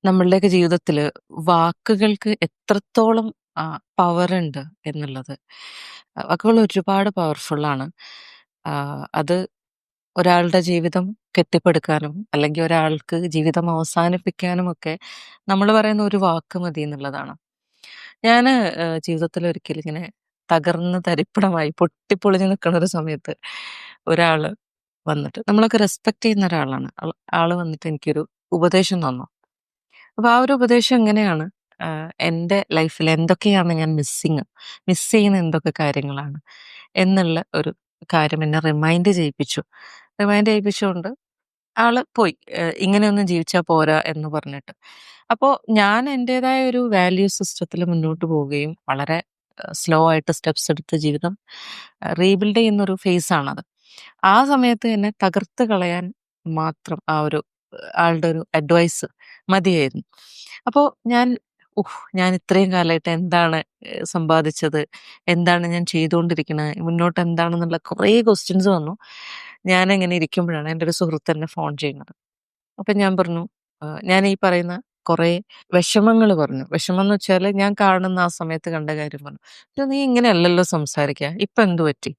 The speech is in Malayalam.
നമ്മളുടെയൊക്കെ ജീവിതത്തില് വാക്കുകൾക്ക് എത്രത്തോളം പവറുണ്ട് എന്നുള്ളത്. വാക്കുകൾ ഒരുപാട് പവർഫുള്ളാണ്. അത് ഒരാളുടെ ജീവിതം കെട്ടിപ്പടുക്കാനും, അല്ലെങ്കിൽ ഒരാൾക്ക് ജീവിതം അവസാനിപ്പിക്കാനുമൊക്കെ നമ്മള് പറയുന്ന ഒരു വാക്ക് മതി എന്നുള്ളതാണ്. ഞാന് ജീവിതത്തിലൊരിക്കൽ ഇങ്ങനെ തകർന്ന് തരിപ്പണമായി പൊട്ടിപ്പൊളിഞ്ഞ് നിക്കണ ഒരു സമയത്ത് ഒരാള് വന്നിട്ട് നമ്മളൊക്കെ റെസ്പെക്ട് ചെയ്യുന്ന ഒരാളാണ്. ആള് വന്നിട്ട് എനിക്കൊരു ഉപദേശം തന്നു. അപ്പൊ ആ ഒരു ഉപദേശം എങ്ങനെയാണ് എൻ്റെ ലൈഫിൽ എന്തൊക്കെയാണ് ഞാൻ മിസ് ചെയ്യുന്ന എന്തൊക്കെ കാര്യങ്ങളാണ് എന്നുള്ള ഒരു കാര്യം എന്നെ റിമൈൻഡ് ചെയ്യിപ്പിച്ചുകൊണ്ട് ആള് പോയി. ഇങ്ങനെയൊന്നും ജീവിച്ചാ പോരാ എന്ന് പറഞ്ഞിട്ട്. അപ്പോ ഞാൻ എൻ്റെതായ ഒരു വാല്യൂ സിസ്റ്റത്തിൽ മുന്നോട്ട് പോവുകയും വളരെ സ്ലോ ആയിട്ട് സ്റ്റെപ്സ് എടുത്ത് ജീവിതം റീബിൽഡ് ചെയ്യുന്ന ഒരു ഫേസ് ആണത്. ആ സമയത്ത് എന്നെ തകർത്ത് കളയാൻ മാത്രം ആ ഒരു ആളുടെ ഒരു അഡ്വൈസ് മതിയായിരുന്നു. അപ്പോ ഞാൻ ഞാൻ ഇത്രയും കാലമായിട്ട് എന്താണ് സമ്പാദിച്ചത്? എന്താണ് ഞാൻ ചെയ്തുകൊണ്ടിരിക്കണത്? മുന്നോട്ട് എന്താണെന്നുള്ള കുറേ ക്വസ്റ്റ്യൻസ് വന്നു. ഞാനിങ്ങനെ ഇരിക്കുമ്പോഴാണ് എൻ്റെ ഒരു സുഹൃത്ത് എന്നെ ഫോൺ ചെയ്യുന്നത്. അപ്പൊ ഞാൻ പറഞ്ഞു, ഞാൻ ഈ പറയുന്ന കുറേ വിഷമങ്ങൾ പറഞ്ഞു. വിഷമം എന്ന് വെച്ചാല് ഞാൻ കാണുന്ന ആ സമയത്ത് കണ്ട കാര്യം പറഞ്ഞു. "ഇത് നീ ഇങ്ങനെയല്ലല്ലോ സംസാരിക്കാ. ഇപ്പൊ എന്ത് പറ്റി?"